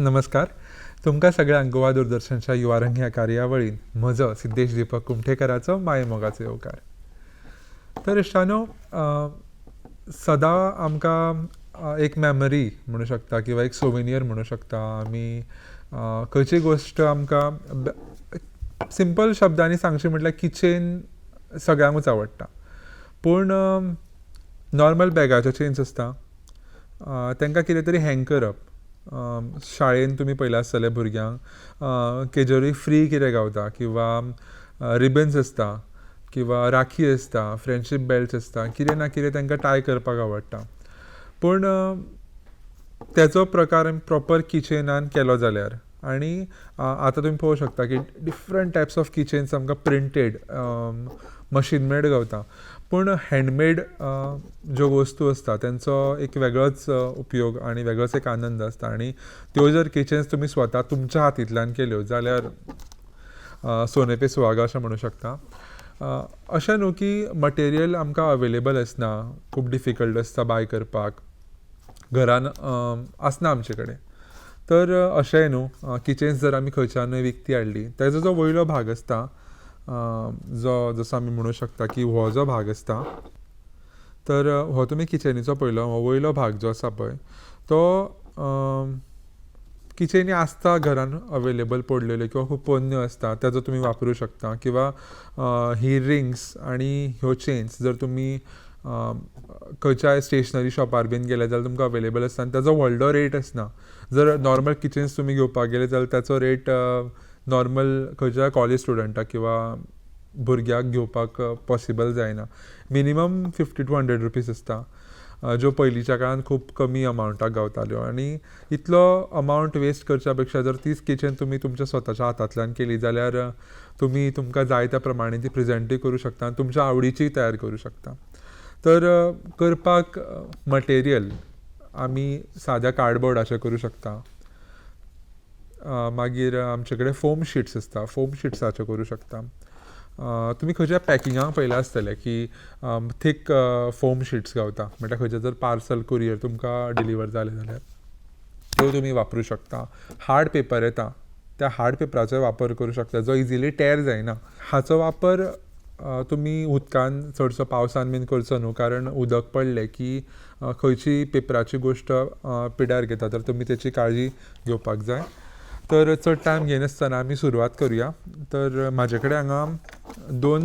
नमस्कार. तुमकां सगळ्यांक गोवा दूरदर्शनच्या युवारंग ह्या कार्यावळीन म्हजो सिद्धेश दीपक कुमठेकराचो मायेमोगाचो येवकार. तर इश्टानो, सदां आमकां एक मेमरी म्हणू शकता किंवा एक सोविनियर म्हणू शकता. आमी खंयची गोश्ट आमकां सिंपल शब्दांनी सांगची म्हटल्यार किचेन सगळ्यांकूच आवडटा. पूण नॉर्मल बॅगाच्यो चेन्स आसता, तांकां कितें तरी हँग करप. शाळेन तुमी पळयलां आसतलें भुरग्यांक केजरी फ्री कितें गावता, किंवा रिबन्स आसता, किंवा राखी आसता, फ्रेंडशीप बेल्ट्स आसता, कितें ना कितें तांकां टाय करपाक आवडटा. पूण तेचो प्रकार प्रॉपर किचेनान केलो जाल्यार, आनी आतां तुमी पळोवंक शकता की डिफरंट टायप्स ऑफ किचन्स आमकां प्रिंटेड मशीन मेड गावता. पूण हँडमेड ज्यो वस्तू आसता तांचो एक वेगळोच उपयोग आनी वेगळोच एक आनंद आसता. आनी त्यो जर किचन्स तुमी स्वता तुमच्या हातींतल्यान केल्यो जाल्यार सोने पे सुहागा अशें म्हणूं शकता. अशें न्हू की मटेरियल आमकां अवेलेबल आसना, खूब डिफिकल्ट आसता बाय करपाक, घरान आसना आमचे कडेन. तर अशेंय न्हू, किचन्स जर आमी खंयच्यानूय विकती हाडली, ताजो जो वयलो भाग आसता, जसो आमी म्हणूं शकता की हो जो भाग आसता, तर हो तुमी किचनीचो पळयलो, हो वयलो भाग जो आसा पळय तो किचनी आसता घरान अवेलेबल पडलेल्यो किंवा खूब पोन्न्यो आसता, ताजो तुमी वापरूं शकता. किंवा ही रिंग्स आनी ह्यो चेन्स जर तुमी खंयच्याय स्टेशनरी शॉपार बीन गेले जाल्यार तुमकां अवेलेबल आसता, आनी ताजो व्हडलो रेट आसना. जर नॉर्मल किचन्स तुमी घेवपाक गेले जाल्यार ताचो रेट नॉर्मल खंयच्याय कॉलेज स्टुडंटाक किंवा भुरग्याक घेवपाक पॉसिबल जायना. मिनिमम 50 to 100 रुपीज आसता, ज्यो पयलींच्या काळान खूब कमी अमावंटाक गावताल्यो. आनी इतलो अमावंट वेस्ट करच्या पेक्षा जर तीच किचन तुमी तुमच्या स्वताच्या हातांतल्यान केली जाल्यार तुमी तुमकां जाय त्या प्रमाणे ती प्रेजेंटूय करूं शकता आनी तुमच्या आवडीची तयार करूं शकता. तर करपाक मटेरियल आमी साद्या कार्डबोर्डाचें करूं शकता. मागीर आमचे कडेन फोम शीट्स आसता, फोम शीट्साचे करूं शकता. तुमी खंयच्या पॅकिंगाक पळयलां आसतलें की थीक फोम शीट्स गावता, म्हणल्यार खंयचें जर पार्सल कुरियर तुमकां डिलिवर जालें जाल्यार त्यो तुमी वापरूं शकता. हार्ड पेपर येता, त्या हार्ड पेपराचो वापर करूं शकता, जो इजिली टेर जायना. हाचो वापर तुमी उदकान चडसो पावसान बीन करचो न्हू, कारण उदक पडलें की खंयची पेपराची गोश्ट पिड्यार घेता, तर तुमी तेची काळजी घेवपाक जाय. तर चड टायम घेनासतना आमी सुरवात करुया. तर म्हाजे कडेन हांगा 2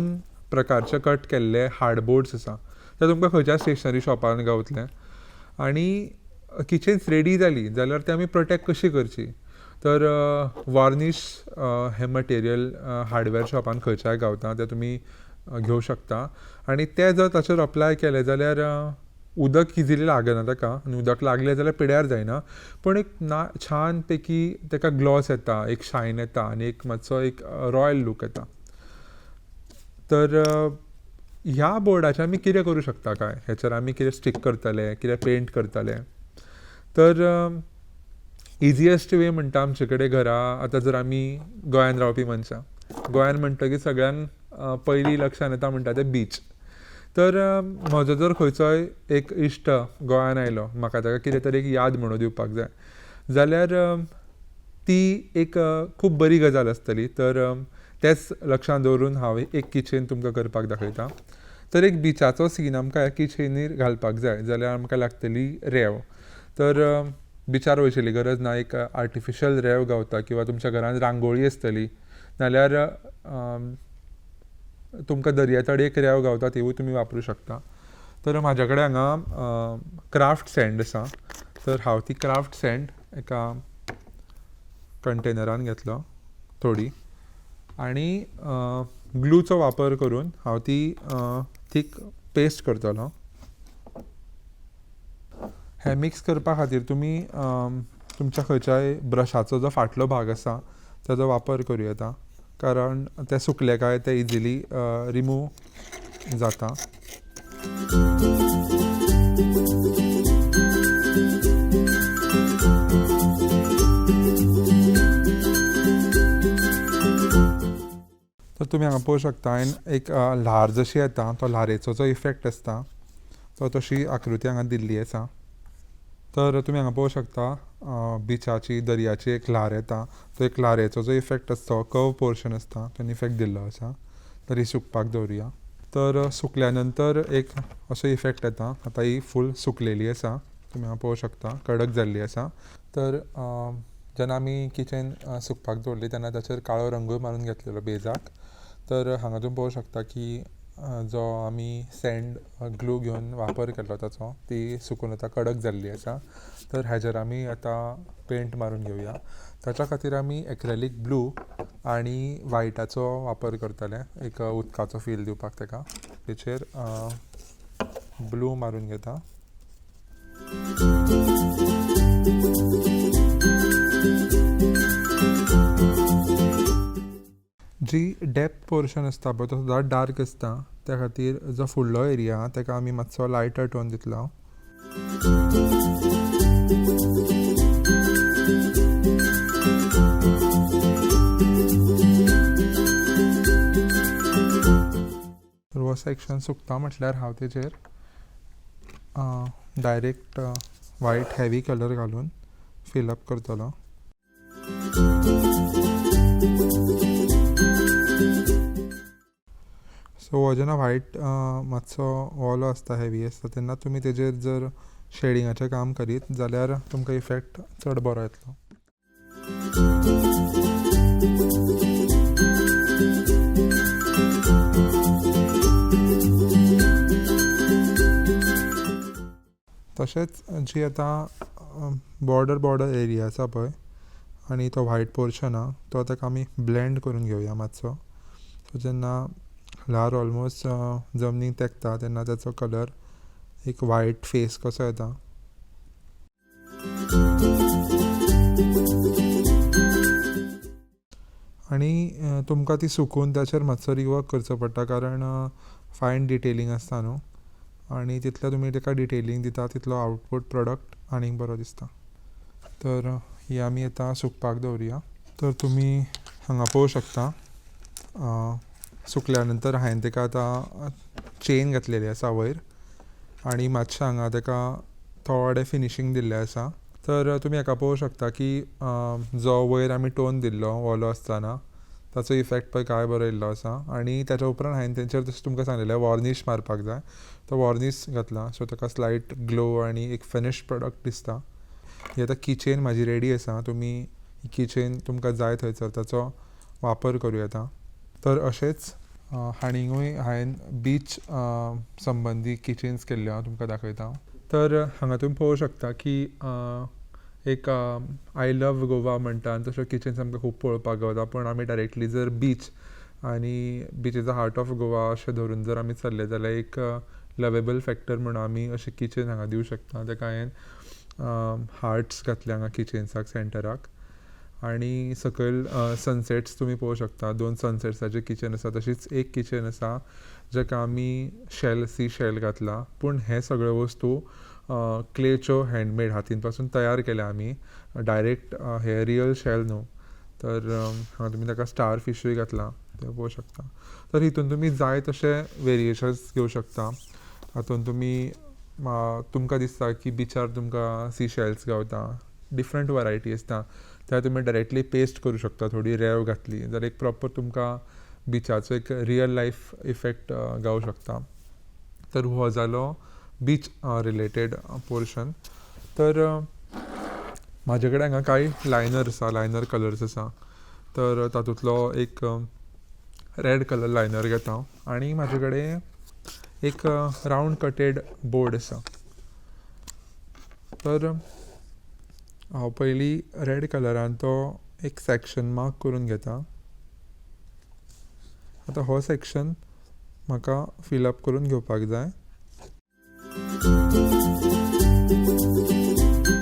प्रकारचे कट केल्ले हार्डबोर्ड्स आसा, ते तुमकां खंयच्या स्टेशनरी शॉपान गावतले. आनी किचन्स रेडी जाली जाल्यार ते आमी प्रोटेक्ट कशी करची, तर वार्निश हें मटेरियल हार्डवेअर शॉपान खंयच्याय गावता, ते तुमी घेवं शकता. आनी ते जर ताचेर अप्लाय केले जाल्यार उदक इजिली लागना ताका, आनी उदक लागलें जाल्यार पिड्यार जायना. पूण एक छान पैकी ताका ग्लॉस येता, एक शायन येता, आनी एक मातसो एक रॉयल लूक येता. तर ह्या बोर्डाचें आमी कितें करूं शकता काय, हेचेर आमी कितें स्टीक करतले, कितें पेंट करतले. तर इजियस्ट वे म्हणटा आमचे कडेन घरा, आतां जर आमी गोंयान रावपी मनशां, गोंयान म्हणटकीर सगळ्यांक पयलीं लक्षांत येता म्हणटा तें बीच. तर म्हजो जर खंयचोय एक इश्ट गोंयान आयलो, म्हाका ताका कितें तरी एक याद म्हणून दिवपाक जाय जाल्यार ती एक खूब बरी गजाल आसतली. तर तेच लक्षांत दवरून हांव एक किचन तुमकां करपाक दाखयतां. तर एक बिचाचो सीन आमकां ह्या किचनीर घालपाक जाय जाल्यार आमकां लागतली रेंव. तर बिचार वयचेली गरज ना, एक आर्टिफिशियल रेंव गावता, किंवा तुमच्या घरान रांगोळी आसतली, नाल्यार तुमकां दर्या तळी एक रेंव गावता, तिवूय तुमी वापरूं शकता. तर म्हाज्या कडेन हांगा क्राफ्ट सँड आसा. तर हांव ती क्राफ्ट सँड एका कंटेनरान घेतलो थोडी, आनी ग्लूचो वापर करून हांव ती थीक पेस्ट करतलो. हें मिक्स करपा खातीर तुमी तुमच्या खंयच्याय ब्रशाचो जो फाटलो भाग आसा ताचो वापर करूं येता, कारण ते सुकले काय ते इजिली रिमूव जाता. तर तुमी हांगा पळोवंक शकता, हांवें एक ल्हार जशी येता, तो ल्हारेचो जो इफेक्ट आसता तो तशी आकृती हांगा दिल्ली आसा. तर तुमी हांगा पळोवंक शकता बिचाची दर्याची एक ल्हार येता. तो एक ल्हारेचो जो इफेक्ट आसता कर्व पोर्शन आसता तो इफेक्ट दिल्लो आसा. तर ही सुकपाक दवरुया. तर सुकल्या नंतर एक असो इफेक्ट येता. आतां ही फूल सुकलेली आसा. तुमी हांगा पळोवंक शकता कडक जाल्ली आसा. तर जेन्ना आमी किचन सुकपाक दवरली तेन्ना ताचेर काळो रंगूय मारून घेतलेलो बेजाक. तर हांगा तुमी पळोवंक शकता की जो आमी सँड ग्लू घेवन वापर केल्लो ताचो ती सुकून आतां कडक जाल्ली आसा. तर हाजेर आमी आतां पेंट मारून घेवया. ताच्या खातीर आमी एक्रेलीक ब्लू आनी व्हायटाचो वापर करतले एक उदकाचो फील दिवपाक ताका. तेचेर ब्लू मारून घेता. जी डेप्थ पोर्शन आसता पळय तो सुद्दां डार्क आसता. त्या खातीर जो फुडलो एरिया ताका आमी मातसो लायटर टोन दितलो. हो सेक्शन सुकता म्हटल्यार हांव तेचेर डायरेक्ट व्हायट हेवी कलर घालून फिलअप करतलो. सो हो जेन्ना व्हायट मातसो ओलो आसता हेवी आसता तेन्ना तुमी तेजेर जर शेडिंगाचें काम करीत जाल्यार तुमकां इफेक्ट चड बरो येतलो. तशेंच जी आतां बॉर्डर एरिया आसा पळय आनी तो व्हायट पोर्शन आहा तो ताका आमी ब्लेंड करून घेवया मातसो. सो जेन्ना ल्हार ऑलमोस्ट जमनीक तेंकता तेन्ना ताचो कलर एक व्हायट फेस कसो येता. आनी तुमकां ती सुकून ताचेर मातसो रिवर्क करचो पडटा कारण फायन डिटेलिंग आसता न्हू आनी तितलें तुमी ताका डिटेलिंग दिता तितलो आवटपूट प्रोडक्ट आनीक बरो दिसता. तर ही आमी आतां सुकपाक दवरुया. तर तुमी हांगा पळोवंक शकता सुकल्या नंतर हांवें ताका आतां चेन घातलेली आसा वयर आनी मातशें हांगा ताका थोडें फिनिशींग दिल्लें आसा. तर तुमी हाका पळोवंक शकता की जो वयर आमी टोन दिल्लो ओलो आसतना ताचो इफेक्ट पळय काय बरो येयल्लो आसा. आनी ताच्या उपरांत हांवें तेंचेर जशें तुमकां सांगलेलें वॉर्निश मारपाक जाय तो वॉर्निश घातला. सो ताका स्लायट ग्लो आनी एक फिनिश प्रोडक्ट दिसता. ही आतां किचेन म्हाजी रेडी आसा. तुमी किचेन तुमकां जाय थंयसर ताचो वापर करूं येता. तर अशेंच हांवें बीच संबंदी किचेन्स केल्ल्यो हांव तुमकां दाखयता. तर हांगा तुमी पळोवंक शकता की एक आय लव गोवा म्हणटा आनी तश्यो किचन्स आमकां खूब पळोवपाक गावता. पूण आमी डायरेक्टली जर बीच आनी beach is the heart of Goa अशें धरून जर आमी चल्ले जाल्यार एक लवेबल फॅक्टर म्हणून आमी अशें किचन हांगा दिवंक शकता. ताका हांवें हार्ट्स घातले हांगा किचन्साक सेंटराक आनी सकयल सनसेट्स तुमी पळोवंक शकता. 2 सनसेट्साचें किचन आसा. तशीच एक किचन आसा जाका आमी सी शेल घातला. पूण हे सगळे वस्तू क्लेच्यो हँडमेड हातीन पासून तयार केल्या आमी डायरेक्ट हे रियल शेल न्हू. तर हांगा तुमी ताका स्टार फिशूय घातला ते पळोवंक शकता. तर हितून तुमी जाय तशे वेरिएशन्स घेवंक शकता. हातून तुमी तुमकां दिसता की बिचार तुमकां सी शेल्स गावता डिफरंट वरायटी आसता त्या तुमी डायरेक्टली पेस्ट करूं शकता. थोडी रेव घातली जाल्यार एक प्रॉपर तुमकां बिचाचो एक रियल लायफ इफेक्ट गावूं शकता. तर हो जालो बीच रिलेटेड पोर्शन. तर म्हाजे कडेन हांगा कांय लायनर कलर्स आसा. तर तातूंतलो एक रेड कलर लायनर घेता आनी म्हाजे कडेन एक रावंड कटेड बोर्ड आसा. तर हांव पयलीं रेड कलरान तो एक सेक्शन मार्क करून घेता. आतां हो सेक्शन म्हाका फिलअप करून घेवपाक जाय.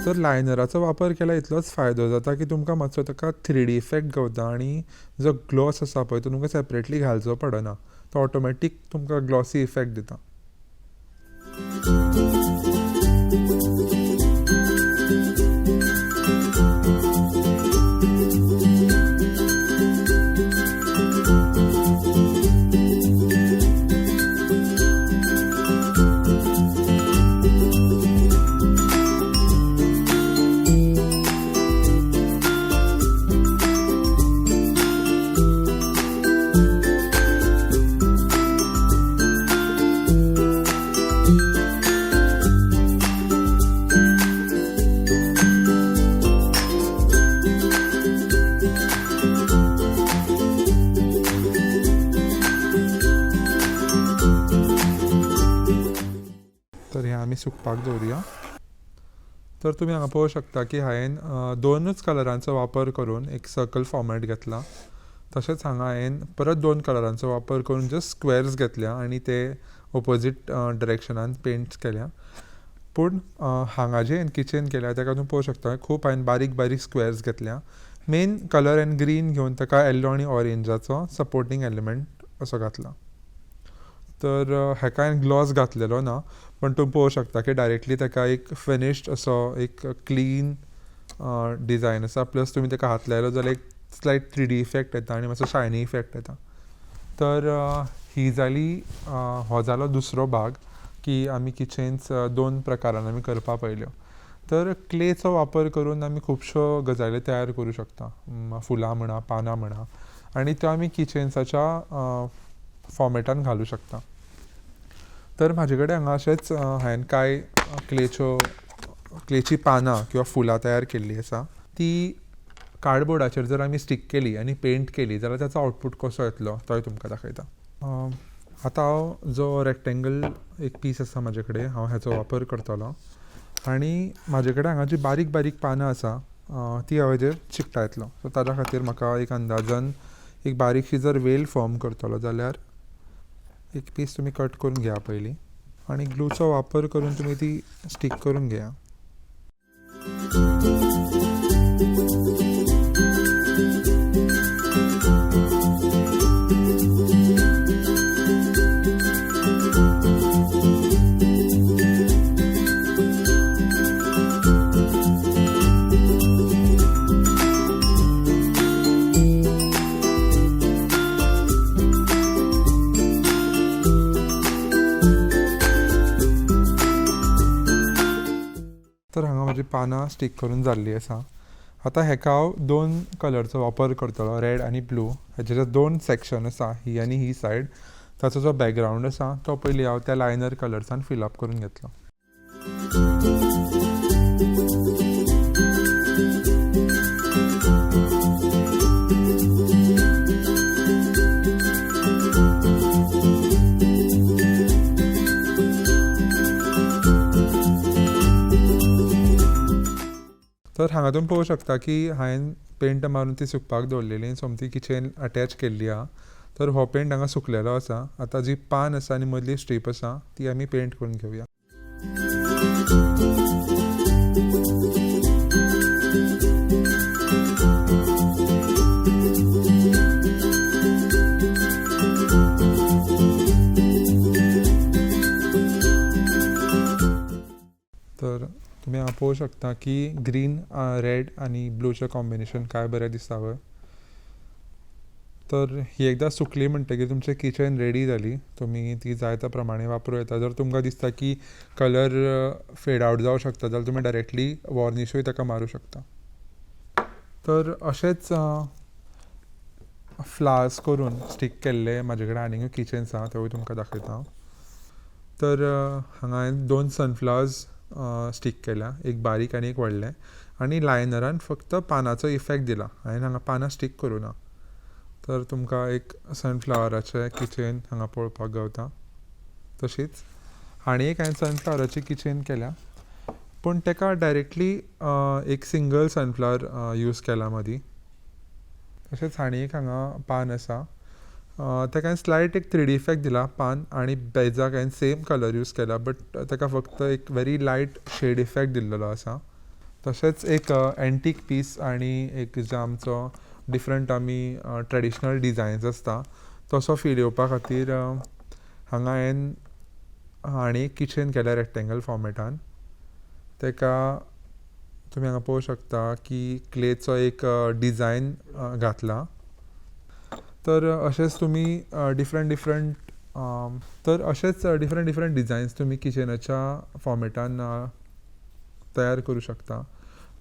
तर लायनराचो वापर केल्यार इतलोच फायदो जाता की तुमकां मातसो ताका 3D इफेक्ट गावता आनी जो ग्लॉस आसा पळय तो तुमकां सेपरेटली घालचो पडना. तो ऑटोमॅटीक तुमकां ग्लॉसी इफेक्ट दिता. आमी सुकपाक दवरुया. तर तुमी हांगा पळोवंक शकता की हांवें दोनूच कलरांचो वापर करून एक सर्कल फॉर्मॅट घेतला. तशेंच हांगा हांवें परत 2 कलरांचो वापर करून जस्ट स्क्वेअर्स घेतल्या आनी ते ऑपोजीट डिरेक्शनान पेंट्स केल्या. पूण हांगा जे हांवें किचन केल्या ताका तुमी पळोवंक शकता खूब हांवें बारीक बारीक स्क्वेअर्स घेतल्या. मेन कलर एंड ग्रीन घेवन ताका येल्लो आनी ऑरेंजाचो सपोर्टींग एलिमेंट असो घातला. तर हाका हांवें ग्लॉस घातलेलो ना, पण तुमी पळोवंक शकता की डायरेक्टली ताका एक फिनिश्ड असो एक क्लीन डिझायन आसा. प्लस तुमी ताका हात लायलो जाल्यार एक स्लायट 3D इफेक्ट येता आनी मातसो शायनी इफेक्ट येता. तर ही जाली हो जालो दुसरो भाग की आमी किचन्स 2 प्रकारान आमी करपा पळयल्यो. तर क्लेचो वापर करून आमी खुबश्यो गजाली तयार करूं शकता, फुलां म्हणा, पानां म्हणा, आनी त्यो आमी किचन्साच्या फॉर्मेटान घालूं शकता. तर म्हाजे कडेन हांगा अशेंच हांवें कांय क्लेची पानां किंवा फुलां तयार केल्लीं आसा. ती कार्डबोर्डाचेर जर आमी स्टीक केली आनी पेंट केली जाल्यार ताचो आउटपूट कसो येतलो तोय तुमकां दाखयता. आतां हांव जो रेक्टेंगल एक पीस आसा म्हाजे कडेन, हांव हाचो वापर करतलो आनी म्हाजे कडेन हांगा जी बारीक बारीक पानां आसा ती हांव हेजेर चिकटायतलो. सो ताज्या खातीर म्हाका एक अंदाजान एक बारीकशी जर वेल फॉर्म करतलो जाल्यार एक पीस तुमी कट करून घेया पयलीं आनी ग्लूचो वापर करून तुमी ती स्टीक करून घेया. तर हांगा म्हाजी पानां स्टीक करून जाल्लीं आसा. आतां हेका हांव 2 कलरचो वापर करतलो, रेड आनी ब्लू. हेचे जे 2 सेक्शन आसा, ही आनी ही सायड, ताचो जो बॅकग्रावंड आसा तो पयलीं हांव त्या लायनर कलर्सान फिल अप करून घेतलो. तर हांगा तुमी पळोवंक शकता की हांवें पेंट मारून ती सुकपाक दवरलेली, सोमती किचन अटॅच केल्ली आहा. तर हो पेंट हांगा सुकलेलो आसा. आतां जी पान आसा आनी मदली स्ट्रीप आसा ती आमी पेंट करून घेवया. तर तुमी हांगा पळोवंक शकता की ग्रीन, रेड आनी ब्लूचें कॉम्बिनेशन काय बरें दिसता पळय. तर ही एकदां सुकली म्हणटकीर तुमचें किचन रेडी जाली. तुमी ती जाय त्या प्रमाणे वापरूं येता. जर तुमकां दिसता की कलर फेड आवट जावंक शकता जाल्यार तुमी डायरेक्टली वॉर्निशूय ताका मारूं शकता. तर अशेंच फ्लावर्स करून स्टीक केल्ले म्हाजे कडेन आनीकूय किचन्स आहा, तेवूय तुमकां दाखयता. तर हांगा हांवें 2 सनफ्लावर्स स्टीक केल्या, एक बारीक आनी एक व्हडलें, आनी लायनरान फक्त पानाचो इफेक्ट दिला. हांवें हांगा पानां स्टीक करूं ना. तर तुमकां एक सनफ्लावराचें किचन हांगा पळोवपाक गावता. तशीच आनी एक हांवें सनफ्लावराची किचन केल्या, पूण ताका डायरेक्टली एक सिंगल सनफ्लावर यूज केला मदीं. तशेंच आनी एक हांगा पान आसा, ताका हांवें स्लायट एक 3D इफेक्ट दिला पान आनी बेजाक हांवें सेम कलर यूज केला, बट ताका फक्त एक व्हेरी लायट शेड इफेक्ट दिल्लो आसा. तशेंच एक एंटीक पीस आनी एक जो आमचो डिफरंट आमी ट्रेडिशनल डिझायन्स आसता तसो फील येवपा खातीर हांगा हांवें आनी एक किचन केल्या रेक्टेंगल फॉर्मेटान. ताका तुमी हांगा पळोवंक शकता की क्लेचो एक डिझायन घातला. तर अशेंच तुमी डिफरंट डिझायन्स तुमी किचनाच्या फॉर्मेटान तयार करूं शकता.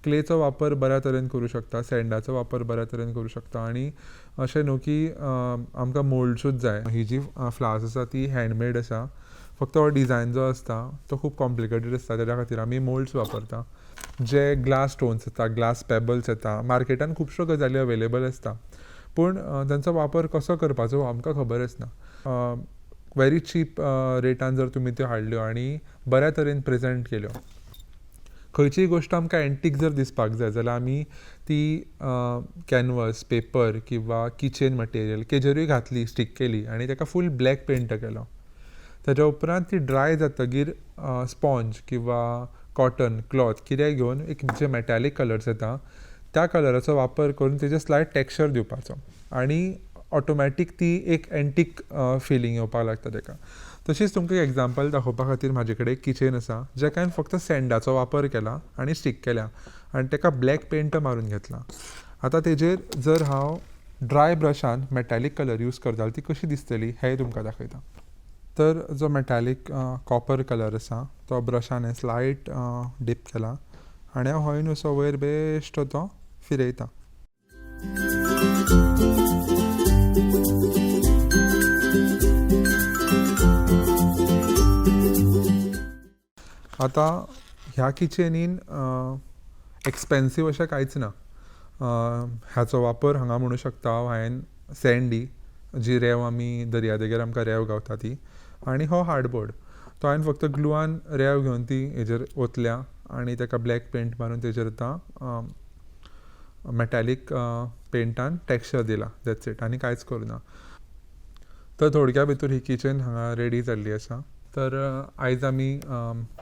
क्लेचो वापर बऱ्या तरेन करूं शकता, सँडाचो वापर बऱ्या तरेन करूं शकता. आनी अशें न्हू की आमकां मोल्ड्सूच जाय. ही जी फ्लावर्स आसा ती हँडमेड आसा, फक्त हो डिझायन जो आसता तो खूब कॉम्प्लिकेटेड आसता, तेज्या खातीर आमी मोल्ड्स वापरता. जे ग्लास स्टोन्स येता, ग्लास पेबल्स येता, मार्केटान खुबश्यो गजाली अवेलेबल आसता, पूण तांचो वापर कसो करपाचो आमकां खबर आसना. व्हेरी चीप रेटान जर तुमी त्यो हाडल्यो आनी बऱ्या तरेन प्रेजेंट केल्यो. खंयचीय गोश्ट आमकां एंटीक जर दिसपाक जाय जाल्यार आमी ती कॅनवस, पेपर किंवा किचन मटेरियल केजेरूय घातली, स्टीक केली आनी ताका फूल ब्लॅक पेंट केलो. ताच्या उपरांत ती ड्राय जातकीर स्पॉन्ज किंवा कॉटन, क्लॉथ कितेंय घेवन एक जे मॅटालीक कलर्स येता त्या कलराचो वापर करून तेजेर स्लायट टॅक्स्चर दिवपाचो आनी ऑटोमॅटीक ती एक एंटीक फिलींग येवपाक लागता ताका. तशीच तुमकां एक एग्जांपल दाखोवपा खातीर म्हाजे कडेन एक किचन आसा जेका हांवें फक्त सँडाचो वापर केला आनी स्टीक केल्या आनी ताका ब्लॅक पेंट मारून घेतला. आतां तेजेर जर हांव ड्राय ब्रशान मॅटालीक कलर यूज करता ती कशी दिसतली हेंय तुमकां दाखयता. तर जो मॅटालीक कॉपर कलर आसा तो ब्रशान हांवें स्लायट डीप केला आनी हांव हय असो वयर बेश्टो तो फिरयता. आतां ह्या किचनीन एक्सपेन्सीव अशें कांयच ना. हाचो वापर हांगा म्हणूं शकता हांवें सँडी जी रेंव आमी दर्यादेगेर आमकां रेंव गावता ती आनी हो हार्डबोर्ड तो हांवें फक्त ग्लुवान रेंव घेवन ती हेजेर ओतल्या आनी ताका ब्लॅक पेंट मारून तेजेर आतां मॅटालीक पेंटान टॅक्स्चर दिला. दॅट्स इट, आनी कांयच करूं ना. तर थोडक्या भितर ही किचन हांगा रेडी जाल्ली आसा. तर आयज आमी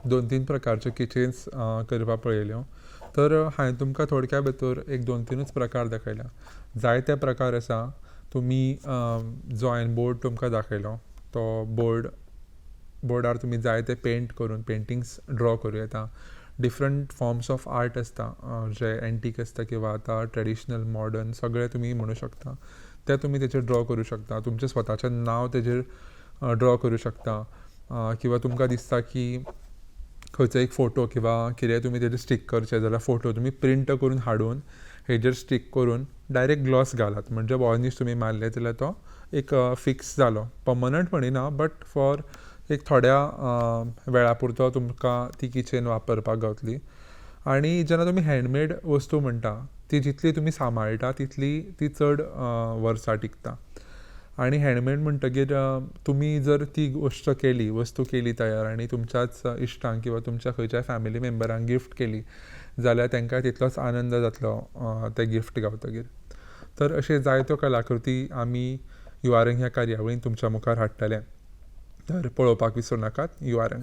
2-3 प्रकारच्यो किचन्स करपाक पळयल्यो. तर हांवें तुमकां थोडक्या भितर एक 2-3च प्रकार दाखयल्या. जायते प्रकार आसा. तुमी जो हांवें बोर्ड तुमकां दाखयलो तो बोर्डार तुमी जायते पेंट करून पेंटिंग्स ड्रॉ करूं येता. डिफरंट फॉर्म्स ऑफ आर्ट आसता जे एंटीक आसता किंवा आतां ट्रेडिशनल मॉडर्न सगळे तुमी म्हणूं शकता. ते तुमी तेचेर ड्रॉ करूं शकता. तुमचें स्वताचें नांव तेजेर ड्रॉ करूं शकता किंवा तुमकां दिसता की खंयचो एक फोटो किंवा कितेंय तुमी तेजेर स्टीक करचें जाल्यार फोटो तुमी प्रिंट करून हाडून हेजेर स्टीक करून डायरेक्ट ग्लॉस घालात. म्हणजे वॉर्निश तुमी मारले जाल्यार तो एक फिक्स जालो. पर्मनंट म्हणिना बट फॉर एक थोड्या वेळा पुरतो तुमकां ती किचन वापरपाक गावतली. आनी जेन्ना तुमी हँडमेड वस्तू म्हणटा ती जितली तुमी सांबाळटा तितली ती चड वर्सां टिकता. आनी हँडमेड म्हणटकीर तुमी जर ती गोश्ट केली, वस्तू केली तयार आनी तुमच्याच इश्टांक किंवा तुमच्या खंयच्याय फॅमिली मेंबरांक गिफ्ट केली जाल्यार तांकां तितलोच आनंद जातलो ते गिफ्ट गावतकीर. तर अशे जायत्यो कलाकृती आमी URN ह्या कार्यावळीन तुमच्या मुखार हाडटले. तर पळोवपाक विसरूं नाकात URN.